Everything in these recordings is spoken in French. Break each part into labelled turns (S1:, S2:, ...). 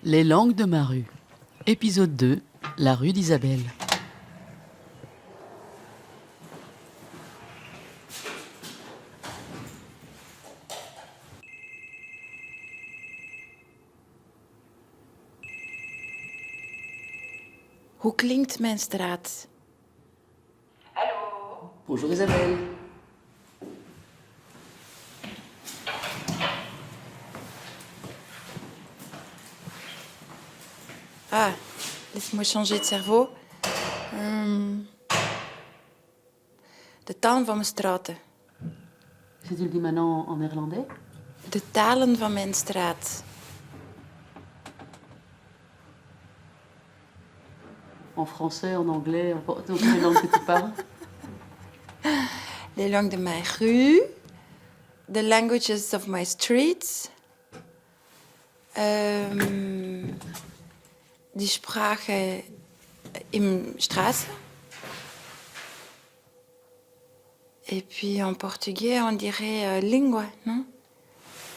S1: Les langues de ma rue. Épisode 2, la rue d'Isabelle.
S2: Hoe klinkt mijn straat?
S3: Allô?
S1: Bonjour Isabelle.
S2: Ah, laisse-moi changer de cerveau. De taal van mijn straten.
S1: Si tu le dis maintenant en néerlandais?
S2: De talen van mijn straat.
S1: En français, en anglais, dans quelle langue que tu parles?
S2: Les langues de mijn rue. The languages of my streets. Die Sprache im Straße. Et puis en portugais, on dirait língua, non?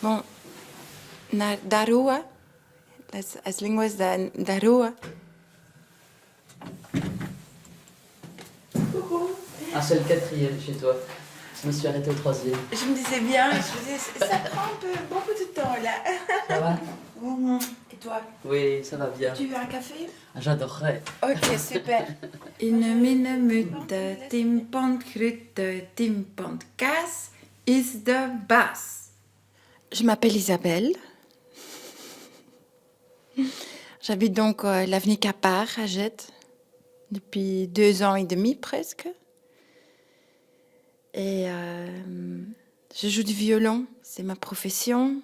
S2: Bon, da rua. As línguas da rua.
S1: Un seul quatrième chez toi. Je me suis arrêtée au troisième.
S2: Je me disais bien, ça prend beaucoup de temps là.
S1: Ça va?
S2: Et toi,
S1: Oui, ça va bien.
S2: tu veux un café?
S1: J'adorerais.
S2: Ok, super. Une minute, timpant krut, timpant kaas is de baas. Je m'appelle Isabelle. J'habite donc l'avenue Capard à Jette depuis 2 ans et demi presque. Et je joue du violon, c'est ma profession.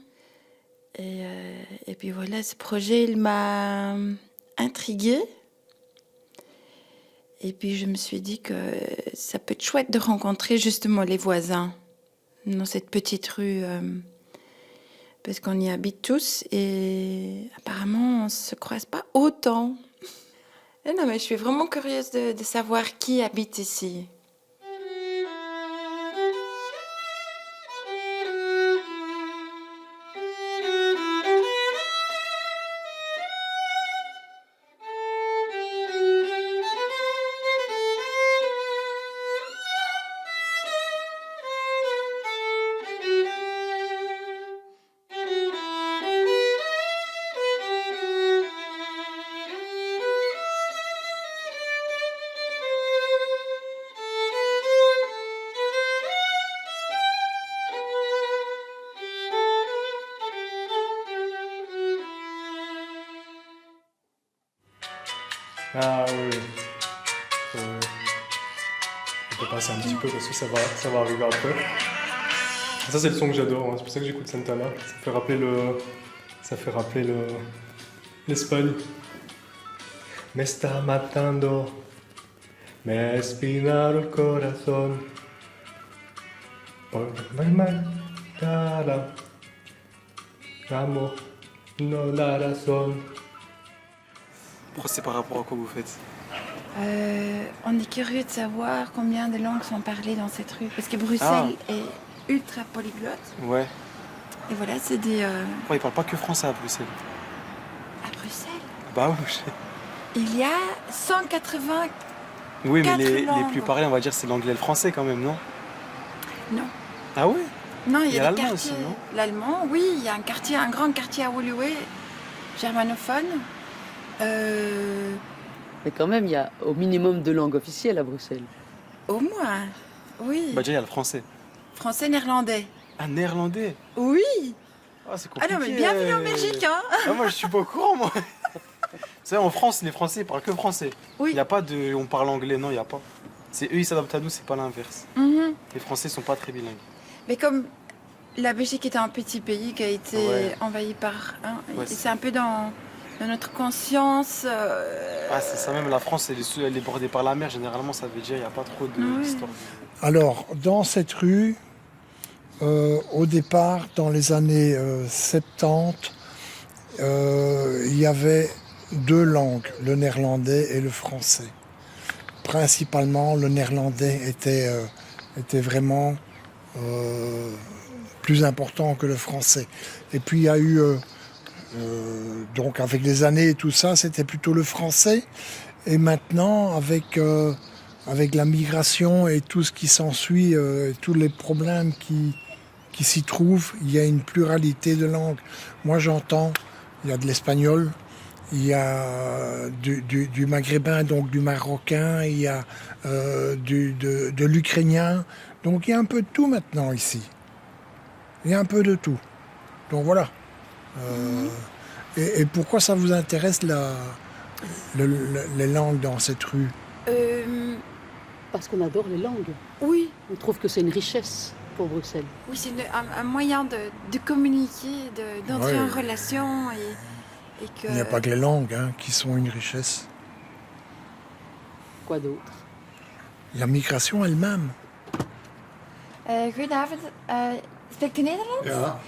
S2: Et puis voilà, ce projet, il m'a intriguée. Et puis je me suis dit que ça peut être chouette de rencontrer justement les voisins dans cette petite rue. Parce qu'on y habite tous et apparemment on ne se croise pas autant. Et non, mais je suis vraiment curieuse de savoir qui habite ici.
S4: Ah oui, oui. Je peux passer un petit peu parce que ça va arriver après. Ça c'est le son que j'adore, hein. C'est pour ça que j'écoute Santana. Ça fait rappeler l'Espagne. Me está matando, me espinaron el corazón. Por me matará, amo, no la razón.
S5: C'est par rapport à quoi vous faites?
S2: On est curieux de savoir combien de langues sont parlées dans cette rue. Parce que Bruxelles est ultra polyglotte.
S5: Ouais.
S2: Et voilà, c'est des...
S5: Pourquoi ils parlent pas que français à Bruxelles?
S2: À Bruxelles,
S5: Bah oui, je sais.
S2: il y a 180...
S5: Oui, mais
S2: 4
S5: les
S2: langues.
S5: plus parlés, on va dire, c'est l'anglais et le français quand même, non?
S2: Non.
S5: Ah ouais?
S2: Non, il
S5: Il
S2: y
S5: y a
S2: a des
S5: l'allemand
S2: quartiers.
S5: aussi, non?
S2: L'allemand, oui, il y a un grand quartier à Woluwe, germanophone.
S1: Mais quand même, il y a au minimum 2 langues officielles à Bruxelles.
S2: Au moins, oui.
S5: Bah déjà, il y a le français.
S2: Français, néerlandais.
S5: Ah, néerlandais?
S2: Oui.
S5: Ah, c'est
S2: Ah
S5: compliqué.
S2: non, mais bienvenue en Belgique, hein.
S5: Ah, moi, je suis pas au courant, moi. Vous savez, en France, les Français, ils parlent que français.
S2: Oui.
S5: Il n'y a pas de... On parle anglais, non, il n'y a pas. C'est eux, ils s'adaptent à nous, c'est pas l'inverse.
S2: Mhm.
S5: Les Français sont pas très bilingues.
S2: Mais comme la Belgique est un petit pays qui a été envahi par...
S5: Ouais,
S2: et c'est un peu dans notre conscience...
S5: Ah, c'est ça même, la France, elle est bordée par la mer, généralement, ça veut dire il n'y a pas trop d'histoire.
S6: Alors, dans cette rue, au départ, dans les années 70, il y avait 2 langues, le néerlandais et le français. Principalement, le néerlandais était vraiment plus important que le français. Et puis, il y a eu Donc avec les années et tout ça, c'était plutôt le français. Et maintenant, avec la migration et tout ce qui s'ensuit, tous les problèmes qui s'y trouvent, il y a une pluralité de langues. Moi, j'entends, il y a de l'espagnol, il y a du maghrébin, donc du marocain, il y a de l'ukrainien. Donc il y a un peu de tout maintenant ici. Il y a un peu de tout. Donc voilà. Et pourquoi ça vous intéresse les langues dans cette rue?
S3: Parce qu'on adore les langues.
S2: Oui,
S3: On trouve que c'est une richesse pour Bruxelles.
S2: oui, c'est un moyen de communiquer, d'entrer
S6: Ouais.
S2: en relation et que...
S6: Il n'y a pas que les langues qui sont une richesse.
S3: Quoi d'autre?
S6: La migration elle-même.
S7: Goedenavond, spreekt u Nederlands?
S8: Ja,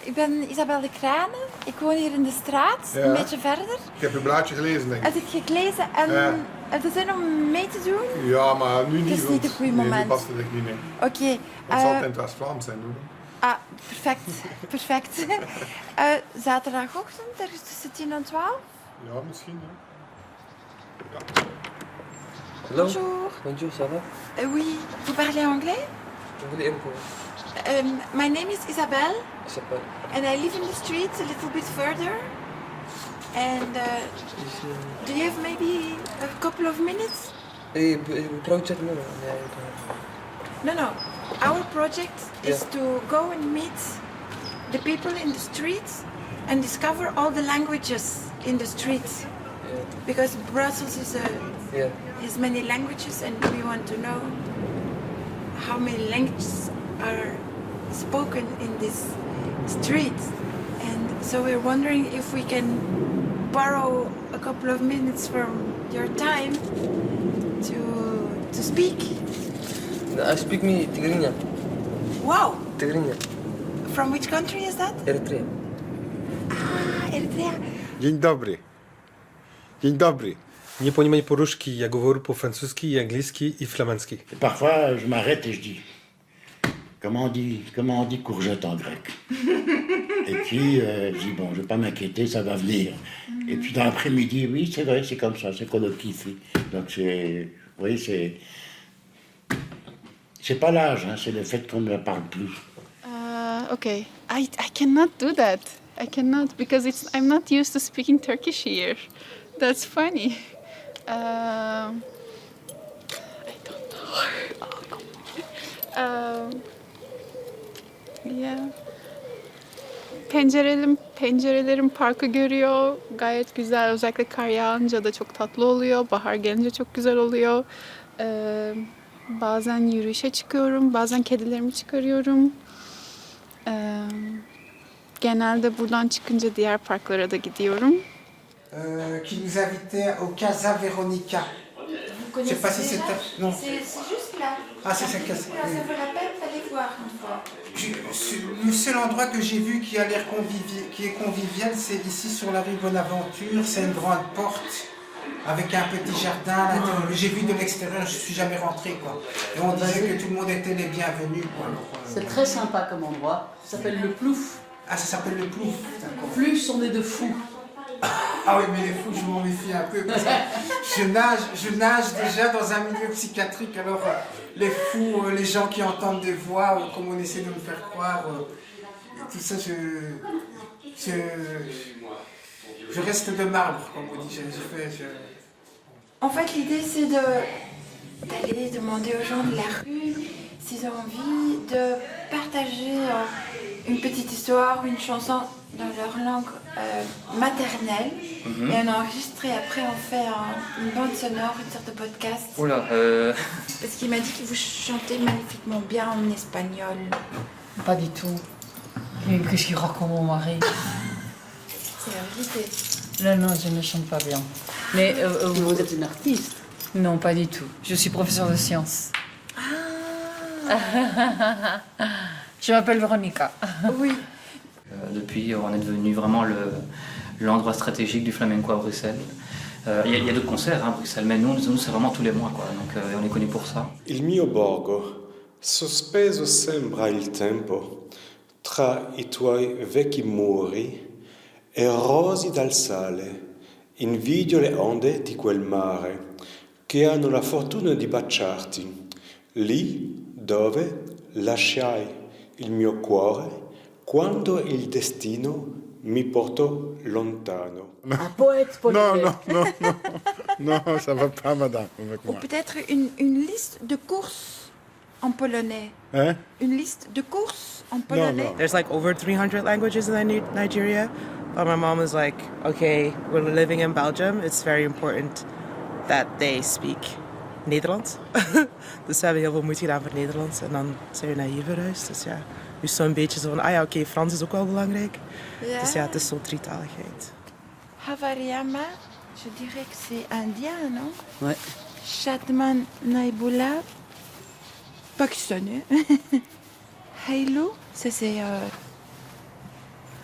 S7: Ik ben Isabel de Kranen. Ik woon hier in de straat,
S8: Ja.
S7: een beetje verder.
S8: ik heb uw blaadje gelezen, denk ik.
S7: Heb je gelezen en
S8: Ja.
S7: heb je zin om mee te doen?
S8: Ja, maar nu niet.
S7: Het is niet
S8: want-
S7: het goede
S8: Nee,
S7: moment.
S8: nu past het echt niet meer.
S7: Oké.
S8: Het zal het in het West-Vlaams zijn, hoor.
S7: Perfect, perfect. Zaterdagochtend, ergens tussen 10 en 12.
S8: Ja, misschien, ja.
S9: Hello.
S7: Bonjour.
S9: Bonjour, ça va?
S7: Oui, vous parlez anglais?
S9: Anglais un peu.
S7: My name is Isabel
S9: Ça va.
S7: and I live in the street a little bit further. And do you have maybe a couple of minutes?
S9: Project no.
S7: No. Our project is
S9: Yeah.
S7: to go and meet the people in the streets and discover all the languages in the streets.
S9: Yeah.
S7: Because Brussels
S9: Yeah.
S7: has many languages and we want to know how many languages are spoken in this street. And so we're wondering if we can borrow a couple of minutes from your time to speak.
S9: I speak me Tigrinya.
S7: Wow!
S9: Tigrinya.
S7: From which country is that?
S9: Eritrea.
S7: Eritrea.
S8: Dzień dobry. Dzień dobry.
S10: Nie понимаю по-русски, я говорю по-французски, и английски, и фламандски.
S11: Parfois, je m'arrête et je dis, comment on dit courgette en grec? Et puis, je dis, bon, je vais pas m'inquiéter, ça va venir. Et puis, dans l'après-midi, oui, c'est vrai, c'est comme ça, c'est colloqué ici. Donc, vous voyez, c'est pas l'âge, c'est le fait qu'on ne parle plus.
S12: Okay, I cannot do that. I cannot because I'm not used to speaking Turkish here. That's funny. I don't know. Oh, come on. Yeah. Pencerelerim parkı görüyor. Gayet güzel. Özellikle kar yağınca da çok tatlı oluyor. Bahar gelince çok güzel oluyor. Bazen yürüyüşe çıkıyorum. Bazen kedilerimi çıkarıyorum. Genelde buradan çıkınca diğer parklara da gidiyorum.
S13: Qui nous invitait au Casa Veronica.
S7: Vous
S13: Je sais pas si
S7: connaissez
S13: c'était...
S7: déjà?
S13: Non.
S7: C'est juste là.
S13: Ah, c'est ça, Casa.
S7: Ça vaut la peine d'aller voir une fois.
S13: Le seul endroit que j'ai vu qui a l'air qui est convivial, c'est ici sur la rue Bonaventure. C'est une grande porte avec un petit jardin à l'intérieur. J'ai vu de l'extérieur, je suis jamais rentré, quoi. Et on disait que tout le monde était les bienvenus, quoi.
S3: C'est très sympa comme endroit. Ça s'appelle le Plouf.
S13: Ah, ça s'appelle le Plouf.
S3: Plus on est de fous.
S13: Ah oui, mais les fous, je m'en méfie un peu parce que je nage déjà dans un milieu psychiatrique. Alors, les fous, les gens qui entendent des voix, comme on essaie de me faire croire, tout ça, je reste de marbre, comme on dit.
S2: En fait, l'idée, c'est d'aller demander aux gens de la rue s'ils ont envie de partager une petite histoire ou une chanson dans leur langue maternelle. Et on enregistre et après on fait une bande sonore, une sorte de podcast.
S9: Oula,
S2: Parce qu'il m'a dit que vous chantez magnifiquement bien en espagnol.
S14: Pas du tout. Qu'est-ce qu'il raconte mon mari?
S2: C'est la vérité.
S14: Non, je ne chante pas bien. Mais
S3: Vous êtes une artiste?
S14: Non, pas du tout. Je suis professeure de sciences. Je m'appelle Véronica.
S2: Oui.
S9: depuis, on est devenu vraiment l'endroit stratégique du flamenco à Bruxelles. Il y a d'autres concerts à Bruxelles, mais nous c'est vraiment tous les mois, quoi. Donc on est connu pour ça.
S15: Il mio borgo, sospeso sembra il tempo tra i tuoi vecchi muri erosi dal sale, invidio le onde di quel mare che hanno la fortuna di baciarti, lì dove lasciai il mio cuore quando il destino mi portò lontano.
S3: Un poète
S8: Non,
S3: polonais.
S8: non, non, non, non, ça va pas, madame, avec
S7: Ou
S8: moi.
S7: peut-être une liste de courses en polonais.
S8: Hein?
S7: Une liste de courses en polonais.
S16: There's like over 300 languages in Nigeria, but my mom was like, okay, we're living in Belgium, it's very important that they speak Nederlands. Dus we hebben heel veel moeite gedaan voor Nederlands en dan zijn we naar hier verhuisd. Dus ja, nu is het zo'n beetje zo van, ah ja, oké, Frans is ook wel belangrijk.
S7: Ja.
S16: Dus ja, het is zo drietaligheid.
S7: Havariyama, je dirais que c'est indien, non?
S3: Ouais.
S7: Chatman Naibula, pakistanais. Hailou, ça c'est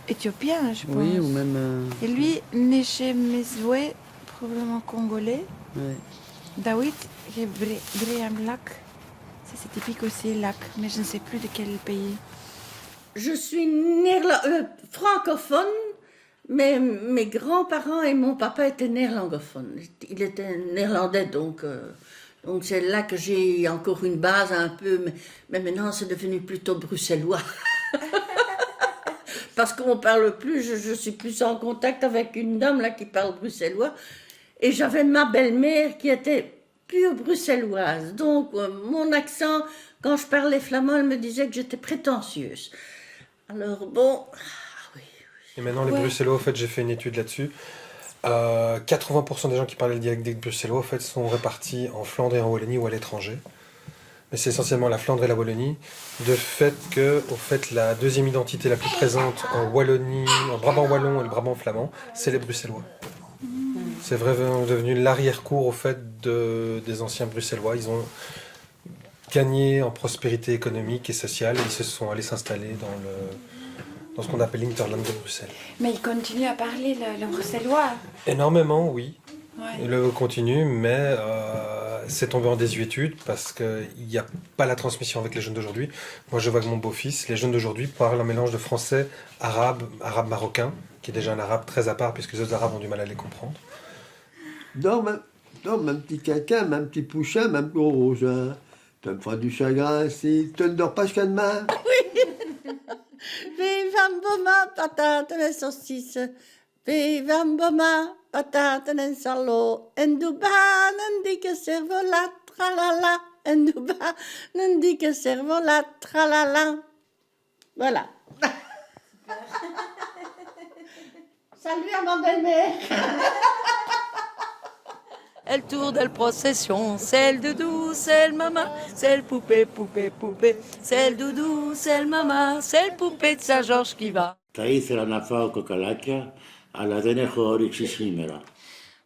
S7: éthiopien, je pense.
S3: Oui, ou même.
S7: Et lui, Nechemezwe, probablement congolais.
S3: Ouais.
S7: Dawit, Briamlak, ça c'est typique aussi, lac, mais je ne sais plus de quel pays.
S17: Je suis francophone, mais mes grands-parents et mon papa étaient néerlandophones. Il était néerlandais, donc c'est là que j'ai encore une base un peu, mais maintenant c'est devenu plutôt bruxellois. Parce qu'on parle plus, je suis plus en contact avec une dame là qui parle bruxellois. Et j'avais ma belle-mère qui était pure bruxelloise. Donc mon accent, quand je parlais flamand, elle me disait que j'étais prétentieuse. Alors bon...
S10: Et maintenant, les Bruxellois, en fait, j'ai fait une étude là-dessus. 80% des gens qui parlaient le dialecte bruxellois, en fait, sont répartis en Flandre et en Wallonie ou à l'étranger. Mais c'est essentiellement la Flandre et la Wallonie. De fait que, au fait, la deuxième identité la plus présente en Wallonie, en Brabant wallon et le Brabant flamand, c'est les Bruxellois. C'est vraiment devenu l'arrière-cour, au fait, des anciens Bruxellois. Ils ont gagné en prospérité économique et sociale et ils se sont allés s'installer dans ce qu'on appelle l'Interland de Bruxelles.
S7: Mais il continue à parler le bruxellois.
S10: Énormément, oui.
S7: Ouais.
S10: Il le continue, mais c'est tombé en désuétude parce qu'il n'y a pas la transmission avec les jeunes d'aujourd'hui. Moi, je vois que mon beau-fils, les jeunes d'aujourd'hui parlent un mélange de français, arabe marocain, qui est déjà un arabe très à part puisque les autres arabes ont du mal à les comprendre.
S18: Dors, mon petit caca, mon petit pouchin, mon gros rougein. Tu me feras du chagrin si tu ne dors pas jusqu'à demain.
S17: Vivam boma, patate et saucisse. Vivam boma, patate et salo. Enduba, n'indi que cervola, tralala. Enduba, n'indi que cervola, tralala. Voilà. Salut à ma belle-mère.
S19: Elle tourne, elle procession, c'est le doudou, c'est le maman, c'est le poupée, poupée, poupée, c'est le doudou, c'est le maman, c'est le poupée de Saint-Georges qui va.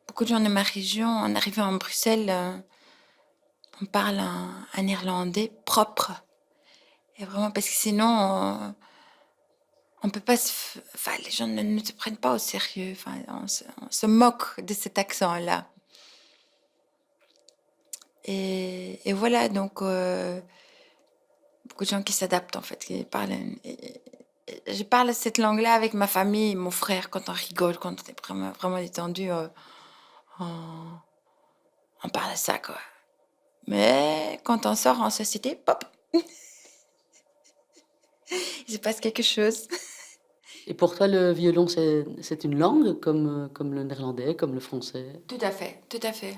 S2: Beaucoup de gens de ma région, en arrivant en Bruxelles, on parle un néerlandais propre. Et vraiment, parce que sinon, on peut pas enfin, les gens ne te prennent pas au sérieux. Enfin, on se moque de cet accent-là. Et voilà, donc, beaucoup de gens qui s'adaptent, en fait, qui parlent. Je parle cette langue-là avec ma famille, mon frère, quand on rigole, quand on est vraiment, vraiment détendu, on parle ça, quoi. Mais quand on sort en société, pop, il se passe quelque chose.
S3: Et pour toi, le violon, c'est une langue comme le néerlandais, comme le français?
S2: Tout à fait, tout à fait.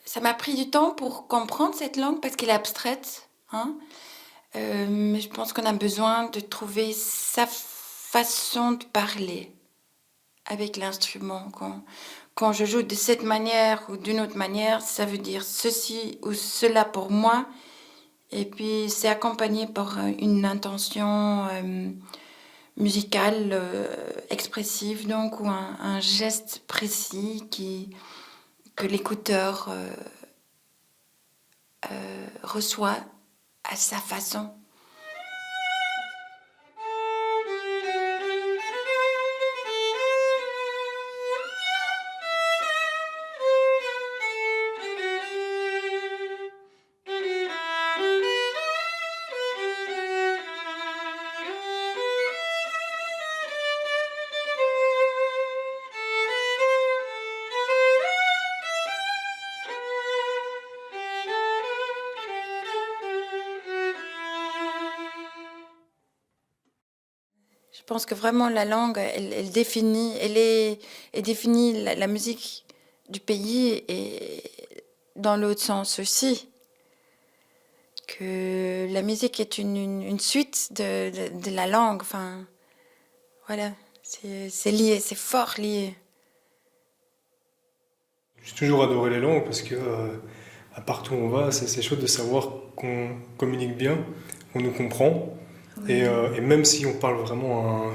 S2: Ça m'a pris du temps pour comprendre cette langue parce qu'elle est abstraite, hein. Mais je pense qu'on a besoin de trouver sa façon de parler avec l'instrument. Quand je joue de cette manière ou d'une autre manière, ça veut dire ceci ou cela pour moi. Et puis c'est accompagné par une intention musicale, expressive, donc, ou un geste précis que l'écouteur reçoit à sa façon. pense que vraiment la langue, elle définit la musique du pays et dans l'autre sens aussi. Que la musique est une suite de la langue. Enfin, voilà, c'est lié, c'est fort lié.
S4: J'ai toujours adoré les langues parce que à partout où on va, c'est chouette de savoir qu'on communique bien, qu'on nous comprend. Oui. Et même si on parle vraiment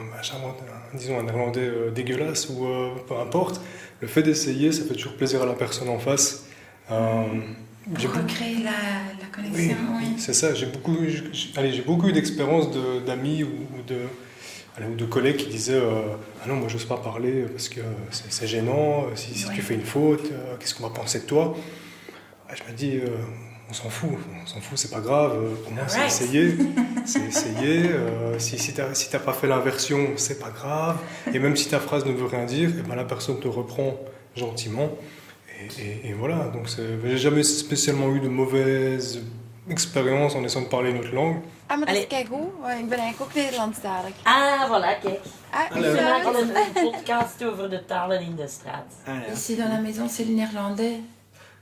S4: disons un néerlandais dégueulasse ou peu importe, le fait d'essayer, ça fait toujours plaisir à la personne en face.
S2: Pour recréer la connexion, oui.
S4: C'est ça, j'ai beaucoup eu d'expériences d'amis ou de collègues qui disaient ah non, moi j'ose pas parler parce que c'est gênant, si tu fais une faute, qu'est-ce qu'on va penser de toi? Je me dis on s'en fout, c'est pas grave, pour moi c'est essayer, si t'as pas fait l'inversion, c'est pas grave, et même si ta phrase ne veut rien dire, et ben la personne te reprend gentiment, et voilà, donc j'ai jamais spécialement eu de mauvaises expériences en essayant de parler une autre langue.
S7: Ah, maar dat is kijk hoe, ik ben eigenlijk ook Nederlandstalig.
S19: Ah, voilà, kijk.
S7: We
S19: maken een podcast over de talen in de straat.
S2: Ici dans la maison, c'est le néerlandais.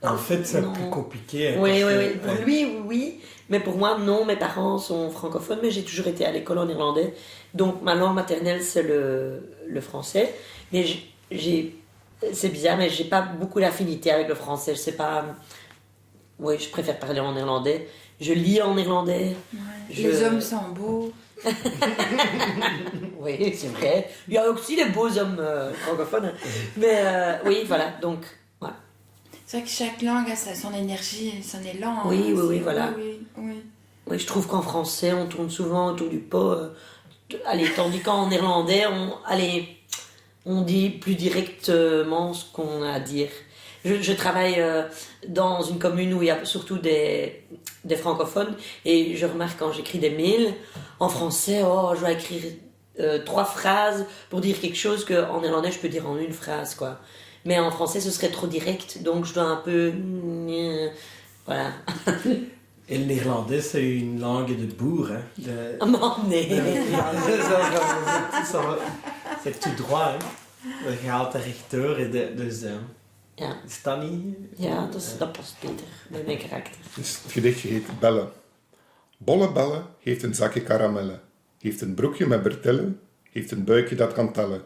S5: En fait, c'est plus compliqué.
S19: Oui. Pour lui, oui. Mais pour moi, non. Mes parents sont francophones, mais j'ai toujours été à l'école en irlandais. Donc, ma langue maternelle, c'est le français. Mais c'est bizarre, mais j'ai pas beaucoup d'affinité avec le français. Je sais pas... Oui, je préfère parler en néerlandais. Je lis en néerlandais.
S2: Ouais. Les hommes sont beaux.
S19: Oui, c'est vrai. Il y a aussi des beaux hommes francophones. Mais oui, voilà. Donc, ouais.
S2: C'est vrai que chaque langue a son énergie et son élan.
S19: Oui, voilà.
S2: Oui.
S19: Oui, je trouve qu'en français, on tourne souvent autour du pot. Tandis qu'en néerlandais, on dit plus directement ce qu'on a à dire. Je travaille dans une commune où il y a surtout des francophones et je remarque quand j'écris des mails en français, je dois écrire 3 phrases pour dire quelque chose qu'en néerlandais je peux dire en une phrase, quoi. Mais en français ce serait trop direct, donc je dois un peu... Voilà.
S5: Et le néerlandais, c'est une langue de bourg. C'est tout droit. Je gaat er rechtdoor. Dus,
S19: ja.
S5: Is dat niet?
S19: Ja, dat past beter bij mijn karakter.
S8: Dus het gedichtje heet Bellen. Bolle Belle heeft een zakje karamellen. Heeft een broekje met bretellen. Heeft een buikje dat kan tellen.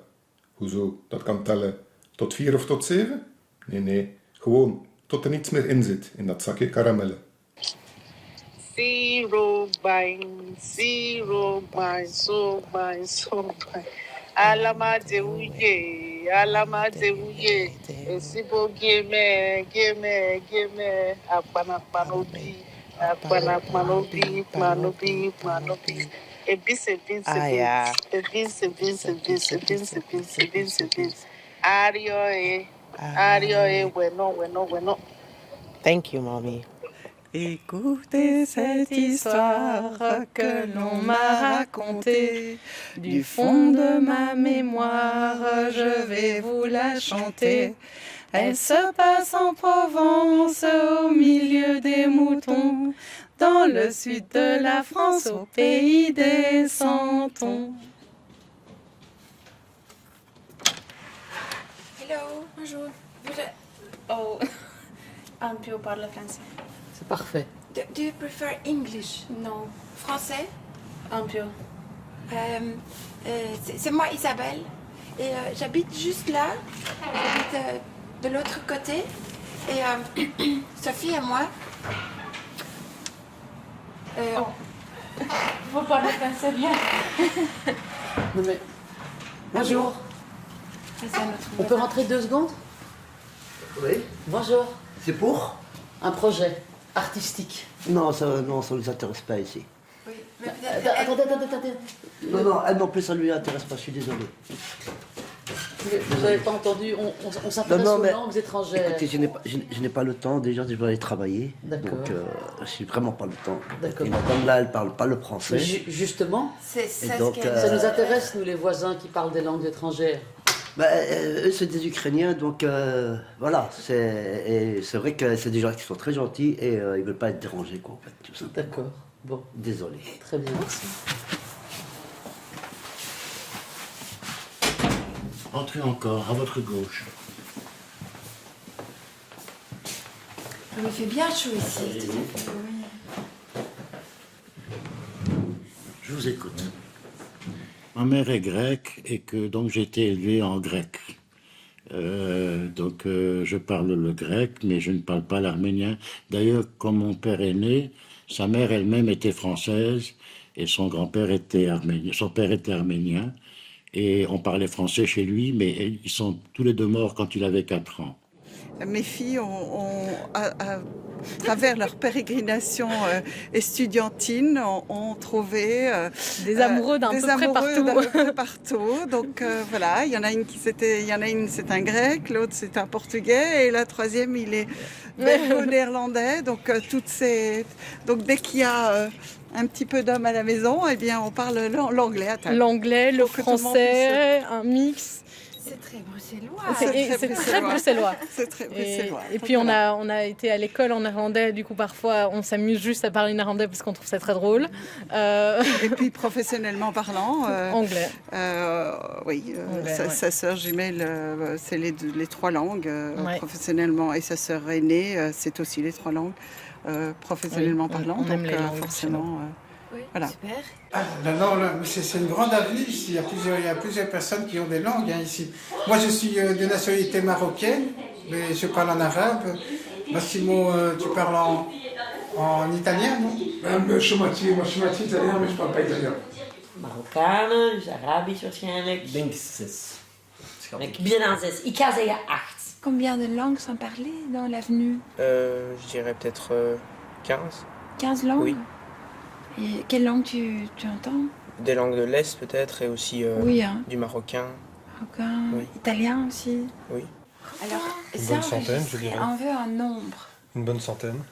S8: Hoezo, dat kan tellen? Tot 4 of tot 7? Nee. Gewoon tot er niets meer in zit in dat zakje karamellen.
S20: 0 bine, so bine. Alamate uye, esibo geme, apanapi, manobi. Ebis. Ario, bueno.
S16: Thank you, Mommy.
S21: Écoutez cette histoire que l'on m'a racontée. Du fond de ma mémoire, je vais vous la chanter. Elle se passe en Provence, au milieu des moutons, dans le sud de la France, au pays des santons.
S7: Hello, bonjour. Oh, Ampio parle français.
S3: C'est parfait.
S2: Do you prefer English?
S7: Non.
S2: Français?
S7: Ampio.
S2: C'est moi Isabelle et j'habite juste là. J'habite de l'autre côté et Sophie et moi.
S7: Vous parlez français bien.
S3: Non mais... Bonjour. On peut rentrer 2 secondes?
S18: Oui.
S3: Bonjour.
S18: C'est pour?
S3: Un projet artistique.
S18: Non, ça ne les intéresse pas ici.
S2: Oui, mais
S3: attendez.
S18: Non, elle non plus, ça ne lui intéresse pas, je suis désolé.
S3: Vous n'avez pas entendu, on s'intéresse aux langues étrangères.
S18: Écoutez, je n'ai pas le temps, déjà je dois aller travailler.
S3: D'accord.
S18: Donc je n'ai vraiment pas le temps.
S3: D'accord.
S18: Et madame là, elle ne parle pas le français.
S3: Justement,
S2: ça
S3: nous intéresse, nous les voisins qui parlent des langues étrangères.
S18: Eux, c'est des Ukrainiens, donc voilà. C'est vrai que c'est des gens qui sont très gentils et ils ne veulent pas être dérangés, quoi, en fait, tout ça.
S3: D'accord. Bon.
S18: Désolé.
S3: Très bien, merci.
S11: Entrez encore, à votre gauche.
S2: Il fait bien chaud ici.
S11: Je vous écoute. Ma mère est grecque et que donc j'ai été élevé en grec. Donc je parle le grec, mais je ne parle pas l'arménien. D'ailleurs, quand mon père est né, sa mère elle-même était française et son grand-père était arménien. Son père était arménien et on parlait français chez lui, mais ils sont tous les deux morts quand il avait 4 ans.
S1: Mes filles à travers leur pérégrination estudiantine, ont trouvé
S22: des amoureux d'un peu
S1: partout. Donc voilà, il y en a une c'est un grec, l'autre c'est un portugais et la troisième il est belgo-néerlandais. Donc donc dès qu'il y a un petit peu d'hommes à la maison, eh bien on parle l'anglais à table.
S22: L'anglais, le français, un mix.
S2: C'est très bruxellois.
S22: C'est très bruxellois.
S1: C'est très bruxellois.
S22: Et puis on a été à l'école en néerlandais, du coup parfois on s'amuse juste à parler néerlandais parce qu'on trouve ça très drôle.
S1: Et puis professionnellement parlant,
S22: anglais.
S1: Oui,
S22: Anglais,
S1: sa sœur jumelle, c'est les 3 langues professionnellement, et sa sœur aînée, c'est aussi les 3 langues professionnellement parlant.
S22: On aime les langues,
S1: forcément. Voilà.
S2: Super.
S13: C'est une grande avenue ici. Il y a plusieurs personnes qui ont des langues ici. Moi, je suis de nationalité marocaine, mais je parle en arabe. Massimo, tu parles en italien, non?
S23: Je suis moitié italien, mais je ne parle pas italien.
S19: Marokkanen, dus Arabisch waarschijnlijk.
S5: Ik denk 6.
S19: Ik ben aan 6. Ik ga zeggen 8.
S2: Combien de langues sont parlées dans l'avenue?
S5: Je dirais peut-être 15.
S2: 15 langues?
S5: Oui.
S2: Et quelle langue tu entends?
S5: Des langues de l'Est peut-être, et aussi du marocain.
S2: Marocain,
S5: oui.
S2: Italien aussi?
S5: Oui.
S2: Alors,
S10: Une bonne centaine, je dirais.
S2: On veut un nombre.
S10: Une bonne centaine.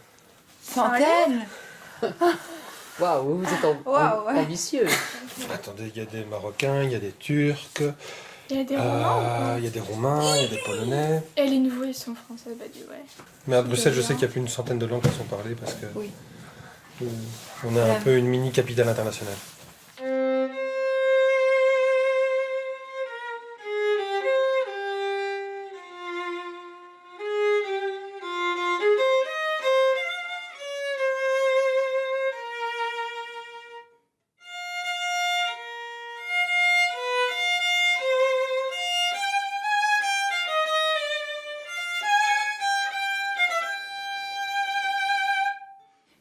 S2: Centaine?
S3: Waouh, vous êtes ambitieux.
S10: Attendez, il y a des Marocains, il y a des Turcs.
S24: Il y a des Roumains.
S10: Il y a des Roumains, il y a des Polonais.
S24: Et les nouveaux, ils sont français, ouais.
S10: Mais à Bruxelles, je sais qu'il y a plus d'une centaine de langues qui sont parlées parce que
S2: oui.
S10: On a un peu une mini capitale internationale.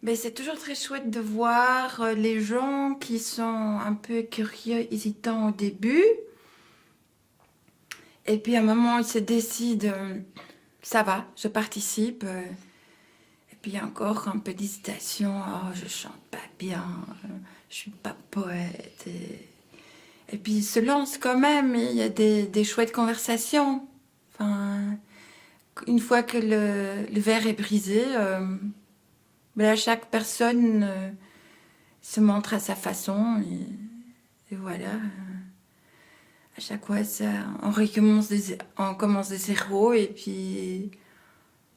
S2: Mais c'est toujours très chouette de voir les gens qui sont un peu curieux, hésitants au début. Et puis à un moment, ils se décident, ça va, je participe. Et puis il y a encore un peu d'hésitation, oh, je chante pas bien, je suis pas poète. Et puis ils se lancent quand même, et il y a des chouettes conversations. Enfin, une fois que le verre est brisé... Mais là, chaque personne se montre à sa façon et voilà. À chaque fois, on commence de zéro et puis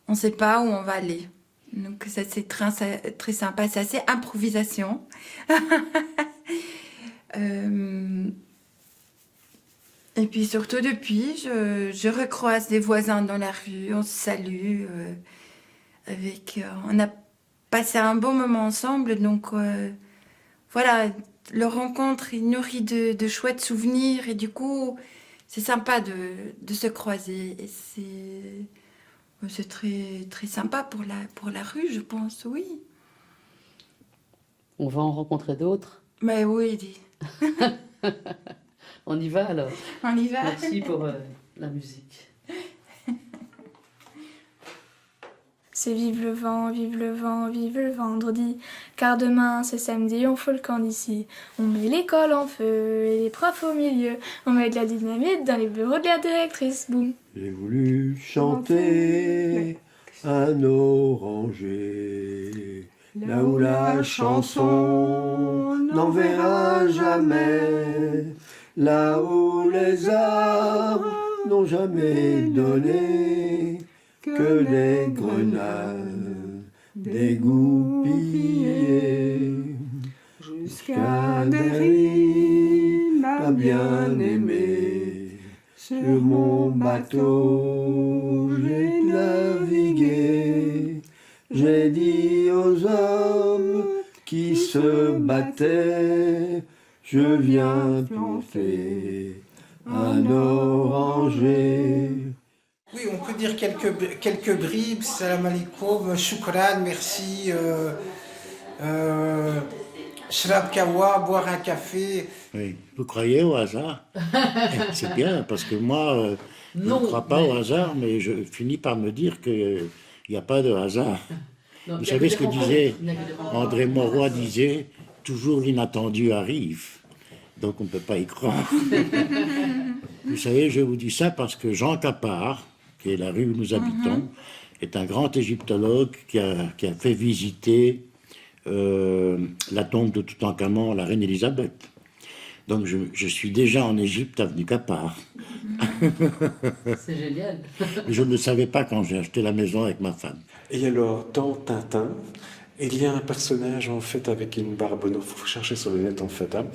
S2: on ne sait pas où on va aller. Donc ça, c'est très sympa, c'est assez improvisation. Et puis surtout depuis, je recroise des voisins dans la rue, on se salue. On a passé un bon moment ensemble, donc voilà, le rencontre il nourrit de chouettes souvenirs et du coup c'est sympa de se croiser et c'est très, très sympa pour la rue, je pense, oui.
S3: On va en rencontrer d'autres?
S2: Mais oui, dis.
S3: On y va alors.
S2: On y va.
S3: Merci pour la musique.
S24: C'est vive le vent, vive le vent, vive le vendredi. Car demain c'est samedi, on fout le camp d'ici. On met l'école en feu et les profs au milieu. On met de la dynamite dans les bureaux de la directrice. Boum.
S18: J'ai voulu chanter un oranger, là où la chanson n'enverra jamais, là où les arbres n'ont jamais donné que des grenades dégoupillées. Jusqu'à Derry, ma bien-aimée, Sur mon bateau, j'ai navigué. J'ai dit aux hommes qui se battaient, je viens planter un oranger.
S13: Oui, on peut dire quelques bribes. Salam alaikum, shukran, merci. Shrab kawa, boire un café.
S11: Oui, vous croyez au hasard? C'est bien, parce que moi, je ne crois pas au hasard, mais je finis par me dire qu'il n'y a pas de hasard.
S3: Non,
S11: Vous savez ce que disait André Mauroy disait, toujours l'inattendu arrive. Donc on ne peut pas y croire. Vous savez, je vous dis ça parce que Jean Capart, qui est la rue où nous habitons, est un grand égyptologue qui a fait visiter la tombe de Toutankhamon à la reine Elisabeth. Donc je suis déjà en Égypte, avenue Capart.
S3: C'est génial.
S11: Je ne le savais pas quand j'ai acheté la maison avec ma femme.
S15: Et alors, dans Tintin, il y a un personnage, en fait, avec une barbe noire. Il faut chercher sur le net, en fait. Hein.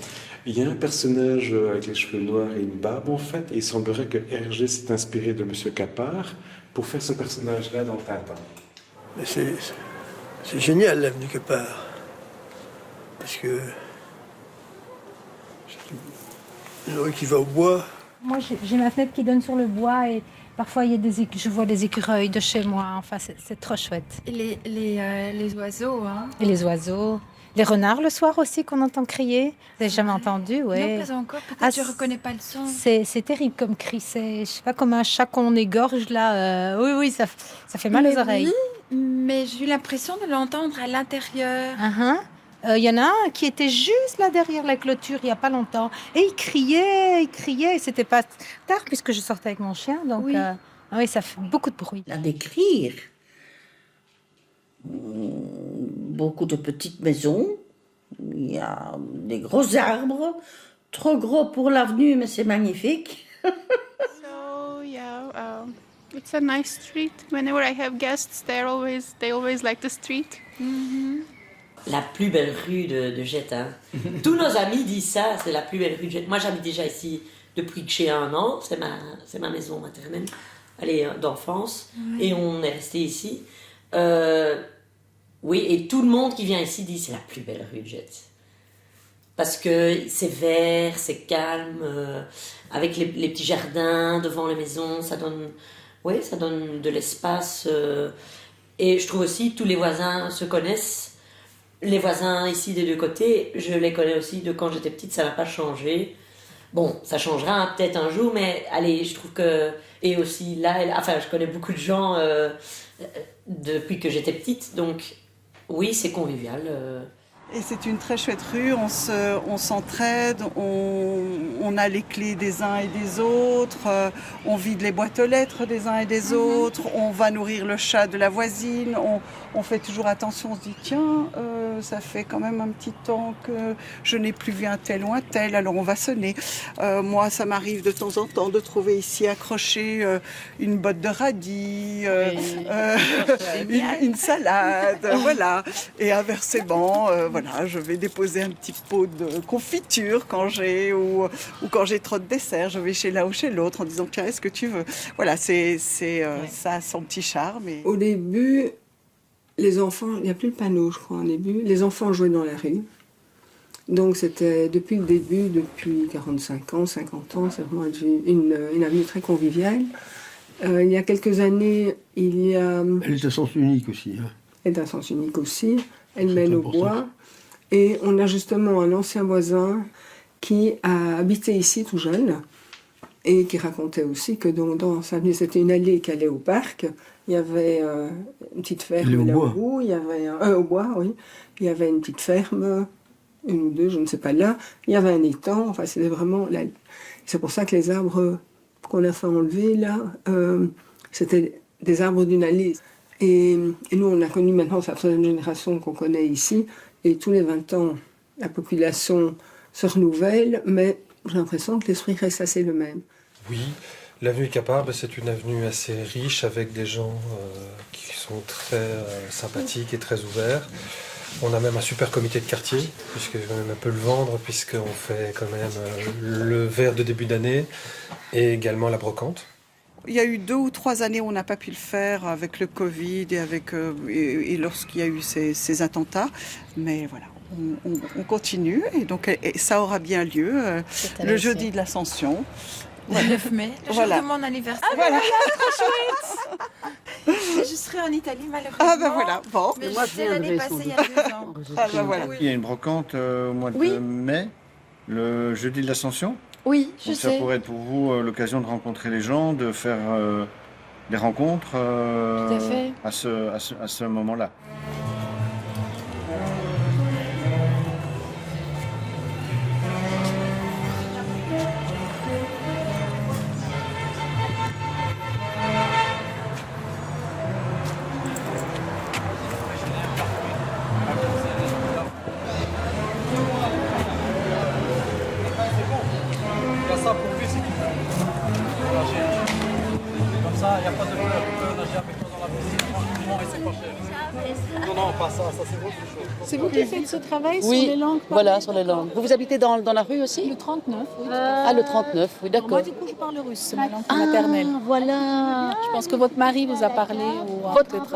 S15: Il y a un personnage avec les cheveux noirs et une barbe, en fait. Et il semblerait que Hergé s'est inspiré de M. Capart pour faire ce personnage-là dans Tintin.
S18: Mais c'est génial, l'avenue Capart. Parce que c'est une rue qui va au bois.
S6: Moi, j'ai ma fenêtre qui donne sur le bois et parfois je vois des écureuils de chez moi. Enfin, c'est trop chouette.
S2: Et les oiseaux, hein.
S6: Et les oiseaux. Les renards le soir aussi qu'on entend crier. Vous n'avez jamais entendu, ouais.
S2: Non, pas encore. Peut-être je ne reconnais pas le son.
S6: C'est terrible comme cri. C'est, je sais pas, comme un chat qu'on égorge là. Oui, ça fait mal aux oreilles.
S2: Oui, mais j'ai eu l'impression de l'entendre à l'intérieur.
S6: Il y en a un qui était juste là derrière la clôture il n'y a pas longtemps. Et il criait. Et c'était pas tard puisque je sortais avec mon chien. Donc, oui, ça fait beaucoup de bruit.
S17: À décrire. Beaucoup de petites maisons. Il y a des gros arbres. Trop gros pour l'avenue, mais c'est magnifique.
S9: So, yeah, it's a nice street. Whenever I have guests, they always like the street.
S19: La plus belle rue de Jette. Hein. Tous nos amis disent ça, c'est la plus belle rue de Jette. Moi, j'habite déjà ici depuis que j'ai 1 an. C'est ma maison maternelle, d'enfance. Et on est resté ici. Oui, et tout le monde qui vient ici dit c'est la plus belle rue de Jette. Parce que c'est vert, c'est calme, avec les petits jardins devant les maisons, ça donne de l'espace. Et je trouve aussi que tous les voisins se connaissent. Les voisins ici des 2 côtés, je les connais aussi de quand j'étais petite, ça n'a pas changé. Bon, ça changera peut-être un jour, mais allez, je trouve que... Et aussi là, je connais beaucoup de gens depuis que j'étais petite, donc oui, c'est convivial.
S1: Et c'est une très chouette rue, on s'entraide, on a les clés des uns et des autres, on vide les boîtes aux lettres des uns et des autres, on va nourrir le chat de la voisine, on fait toujours attention, on se dit tiens, ça fait quand même un petit temps que je n'ai plus vu un tel ou un tel, alors on va sonner. Moi, ça m'arrive de temps en temps de trouver ici accroché une botte de radis, une salade, voilà, et inversement, voilà, je vais déposer un petit pot de confiture quand j'ai ou quand j'ai trop de dessert, je vais chez l'un ou chez l'autre en disant tiens, est-ce que tu veux? Voilà, ça a son petit charme. Et...
S12: Au début, les enfants, il n'y a plus le panneau, je crois, au début. Les enfants jouaient dans la rue. Donc c'était depuis le début, depuis 45 ans, 50 ans, c'est vraiment une avenue très conviviale. Il y a quelques années, il y a...
S18: Elle est à sens unique aussi. Hein.
S12: Elle est à sens unique aussi. Elle mène au bois. Et on a justement un ancien voisin qui a habité ici tout jeune et qui racontait aussi que dans sa avenue, c'était une allée qui allait au parc. Il y avait une petite ferme là au bout. Il y avait au bois, oui. Il y avait une petite ferme, 1 ou 2, je ne sais pas là. Il y avait un étang. Enfin, c'était vraiment... C'est pour ça que les arbres qu'on a fait enlever là, c'était des arbres d'une allée. Et nous, on a connu maintenant sa 3e génération qu'on connaît ici. Et tous les 20 ans, la population se renouvelle, mais j'ai l'impression que l'esprit reste assez le même.
S10: Oui, l'avenue Capart, c'est une avenue assez riche avec des gens qui sont très sympathiques et très ouverts. On a même un super comité de quartier, puisque je vais même un peu le vendre, puisqu'on fait quand même le verre de début d'année et également la brocante.
S1: Il y a eu 2 ou 3 années où on n'a pas pu le faire avec le Covid et lorsqu'il y a eu ces attentats. Mais voilà, on continue et donc et ça aura bien lieu le jeudi de l'Ascension.
S2: Le 9 mai, le jour de mon anniversaire.
S1: Ah, voilà.
S2: Trop chouette. Je serai en Italie malheureusement.
S1: Ah ben voilà, bon.
S2: Mais
S3: moi,
S2: je sais l'année passée il y a 2 ans.
S1: Ah ben voilà.
S4: Il y a une brocante au mois de mai, le jeudi de l'Ascension.
S2: Oui, je
S4: Donc ça
S2: sais.
S4: pourrait être pour vous l'occasion de rencontrer les gens, de faire des rencontres
S2: Tout à fait.
S4: à ce moment-là.
S5: Il y a ça pour lui, c'est comme ça, il n'y a pas de peur. Tu peux nager avec toi dans la piscine tranquillement et c'est pas cher. Non, pas ça, ça c'est autre chose.
S22: C'est vous qui faites ce travail
S3: Oui,
S22: sur les langues
S3: voilà, sur les langues. Vous habitez dans la rue aussi?
S22: Le 39, oui.
S3: Ah, le 39, oui, d'accord.
S22: Moi, du coup, je parle russe, c'est ma langue maternelle.
S3: Voilà.
S22: Je pense que votre mari vous a parlé. Ou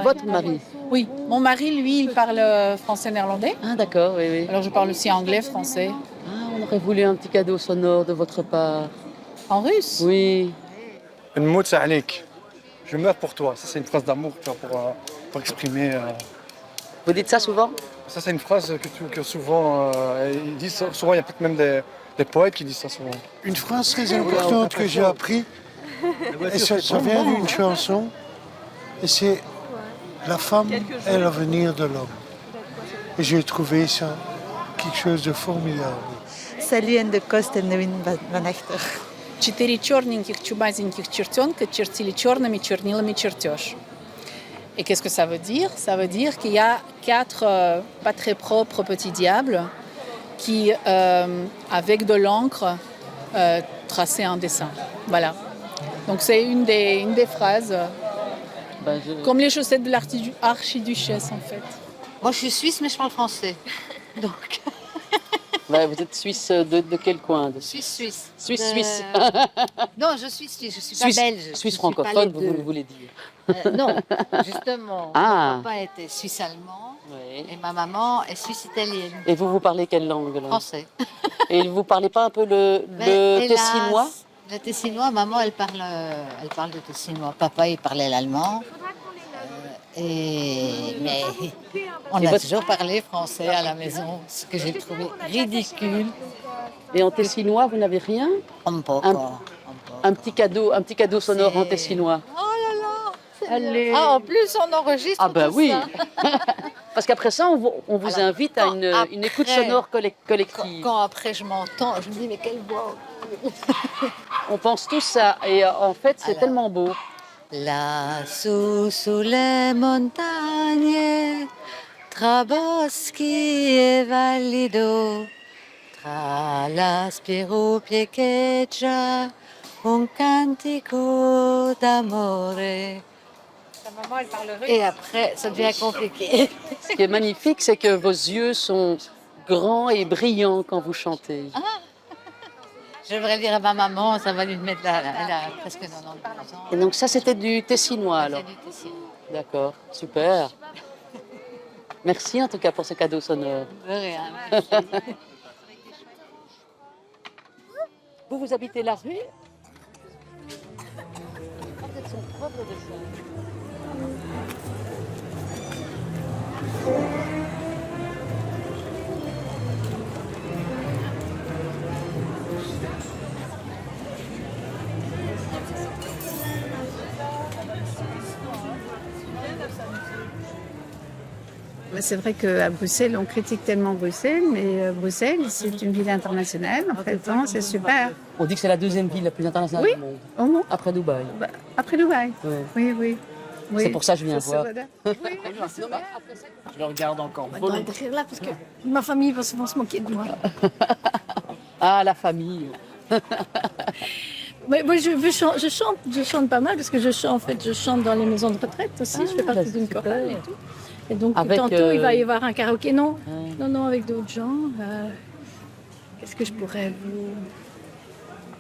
S3: Votre mari?
S22: Oui, mon mari, lui, il parle français-néerlandais.
S3: Ah, d'accord, oui, oui.
S22: Alors, je parle aussi anglais, français.
S3: Ah, on aurait voulu un petit cadeau sonore de votre part.
S22: En russe?
S3: Oui.
S5: Nmout alik. Je meurs pour toi. Ça, c'est une phrase d'amour pour exprimer.
S3: Vous dites ça souvent?
S5: Ça, c'est une phrase que souvent ils disent. Souvent, il y a peut-être même des poètes qui disent ça souvent.
S8: Une phrase très importante que j'ai appris, et ça vient d'une chanson, et c'est « La femme est l'avenir de l'homme ». Et j'ai trouvé ça quelque chose de formidable.
S14: Сален de Костеневин Ванахтер.
S22: 4 черненьких чубазеньких чертенка чертили черными чернилами чертеж. Et qu'est-ce que ça veut dire? Ça veut dire qu'il y a 4 pas très propres petits diables qui, avec de l'encre, traçaient un dessin. Voilà. Donc c'est une des phrases, comme les chaussettes de l'archiduchesse en fait.
S14: Moi, je suis suisse, mais je parle français. Donc,
S3: Ouais, vous êtes suisse de quel coin?
S14: Suisse.
S3: Suisse.
S14: Non, je suis suisse, je suis
S3: Suisse,
S14: pas belge.
S3: Suisse
S14: Je suis
S3: francophone,
S14: pas les
S3: vous
S14: deux.
S3: voulez dire.
S14: Non, justement.
S3: Ah.
S14: Mon papa était suisse-allemand
S3: Oui.
S14: et ma maman est suisse-italienne.
S3: Et vous parlez quelle langue là?
S14: Français.
S3: Et vous parlez pas un peu le
S14: Mais hélas,
S3: tessinois?
S14: Le tessinois, maman, elle parle le tessinois. Papa, il parlait l'allemand. Mais on a toujours parlé français à la maison, ce que j'ai trouvé ridicule.
S3: Et en tessinois, vous n'avez rien? Un petit cadeau sonore en tessinois.
S14: Oh là là!
S3: Allez.
S14: Ah, en plus, on enregistre
S3: Ah ben
S14: tout
S3: oui.
S14: ça.
S3: Parce qu'après ça, on vous
S14: Alors,
S3: invite à une écoute sonore collective.
S14: Quand après je m'entends, je me dis, mais quelle voix!
S3: On pense tous ça. Et en fait, c'est tellement beau.
S14: Là-sous les montagnes, tra boschi e valli d'eau, tra l'aspiro piecheggia un cantico d'amore. Et après, ça devient compliqué.
S3: Ce qui est magnifique, c'est que vos yeux sont grands et brillants quand vous chantez.
S14: Ah, je devrais dire à ma maman, ça va lui mettre là, elle a presque 92 ans.
S3: Et donc ça, c'était du tessinois alors? D'accord, super. Merci en tout cas pour ce cadeau sonore.
S14: De rien.
S3: Vous habitez la rue? Peut-être son propre dessin.
S20: C'est vrai qu'à Bruxelles, on critique tellement Bruxelles, mais Bruxelles, c'est une ville internationale, en fait, hein, c'est super.
S3: On dit que c'est la deuxième ville la plus internationale
S20: Oui,
S3: du monde.
S20: au monde.
S3: Après Dubaï.
S20: Après Dubaï.
S3: Ouais.
S20: Oui.
S3: C'est pour ça que je viens voir.
S5: Je le regarde encore.
S20: On doit être là parce que ma famille va souvent se moquer de moi.
S3: Ah, la famille.
S20: Mais moi, je chante pas mal parce que je chante dans les maisons de retraite aussi. Je fais partie d'une chorale et tout.
S6: Et donc
S3: Avec,
S6: tantôt, il va y avoir un karaoké. Non, non, avec d'autres gens. Qu'est-ce que je pourrais vous...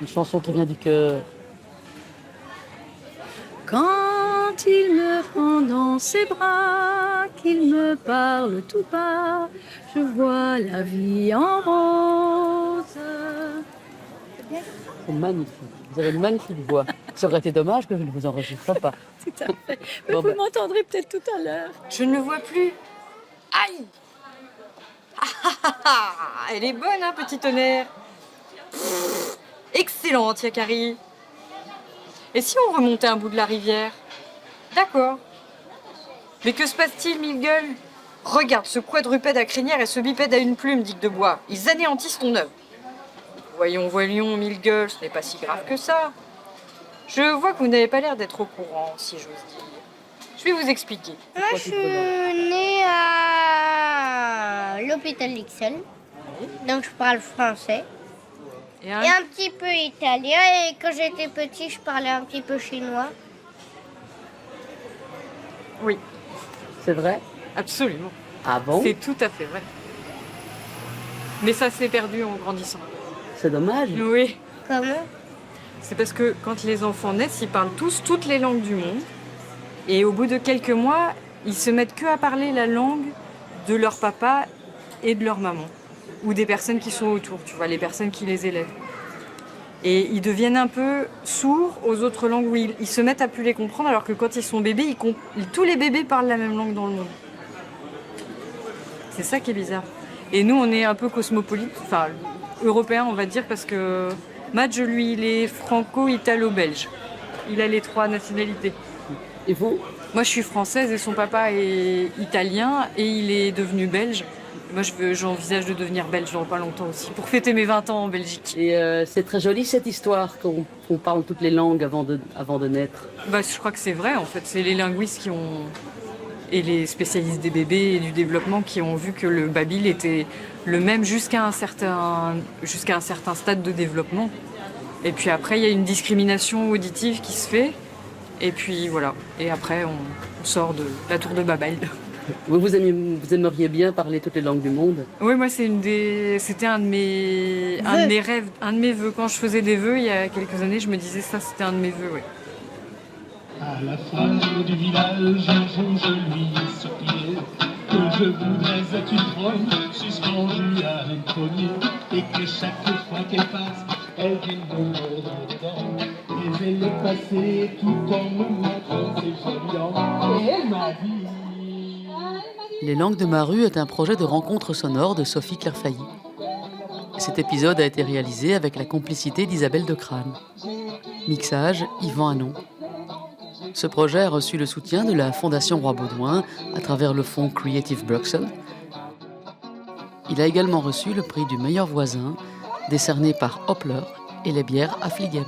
S3: Une chanson qui vient du cœur.
S6: Quand il me prend dans ses bras, qu'il me parle tout bas, je vois la vie en rose.
S3: C'est magnifique. Vous avez une magnifique voix. Ça aurait été dommage que je ne vous enregistre pas.
S6: Tout à fait. Mais vous m'entendrez peut-être tout à l'heure.
S7: Je ne le vois plus. Aïe! Elle est bonne, hein, petit tonnerre. Excellente, Yakari. Et si on remontait un bout de la rivière? D'accord. Mais que se passe-t-il, mille gueules? Regarde, ce quadrupède à crinière et ce bipède à une plume, Dick de Bois. Ils anéantissent ton œuvre. Voyons, mille gueules, ce n'est pas si grave que ça. Je vois que vous n'avez pas l'air d'être au courant, si j'ose dire. Je vais vous expliquer.
S16: Moi, je suis née à l'hôpital Lixel, donc je parle français. Et un petit peu italien, et quand j'étais petit, je parlais un petit peu chinois.
S7: Oui.
S3: C'est vrai?
S7: Absolument.
S3: Ah bon?
S7: C'est tout à fait vrai. Mais ça s'est perdu en grandissant.
S3: C'est dommage.
S7: Oui.
S16: Comment?
S7: C'est parce que quand les enfants naissent, ils parlent tous toutes les langues du monde. Et au bout de quelques mois, ils se mettent que à parler la langue de leur papa et de leur maman. Ou des personnes qui sont autour, tu vois, les personnes qui les élèvent. Et ils deviennent un peu sourds aux autres langues où ils se mettent à plus les comprendre, alors que quand ils sont bébés, tous les bébés parlent la même langue dans le monde. C'est ça qui est bizarre. Et nous, on est un peu cosmopolite, enfin, européen, on va dire, parce que Madge, lui, il est franco-italo-belge. Il a les 3 nationalités.
S3: Et vous?
S7: Moi, je suis française et son papa est italien et il est devenu belge. Moi, j'envisage de devenir belge dans pas longtemps aussi, pour fêter mes 20 ans en Belgique.
S3: Et c'est très joli cette histoire qu'on parle toutes les langues avant de naître.
S7: Bah, je crois que c'est vrai, en fait. C'est les linguistes et les spécialistes des bébés et du développement qui ont vu que le babil était le même jusqu'à un certain stade de développement. Et puis après, il y a une discrimination auditive qui se fait. Et puis voilà. Et après, on sort de la tour de Babel.
S3: Vous aimeriez bien parler toutes les langues du monde?
S7: Oui, moi, c'était un de mes rêves, un de mes vœux. Quand je faisais des vœux il y a quelques années, je me disais ça, c'était un de mes vœux, oui.
S21: À la fin du village, un jour je lui ai supplié que je voudrais être une trône suspendue à un trônier et que chaque fois qu'elle passe, elle vienne de me dedans. Et elle est passée tout en me montrant ses jolis dents. Et elle m'a dit...
S3: Les langues de ma rue est un projet de rencontre sonore de Sophie Clairfailly. Cet épisode a été réalisé avec la complicité d'Isabelle de Crâne. Mixage, Yvan Hanon. Ce projet a reçu le soutien de la Fondation Roi Baudouin à travers le fonds Creative Bruxelles. Il a également reçu le prix du meilleur voisin, décerné par Hoppler et les bières Affligem.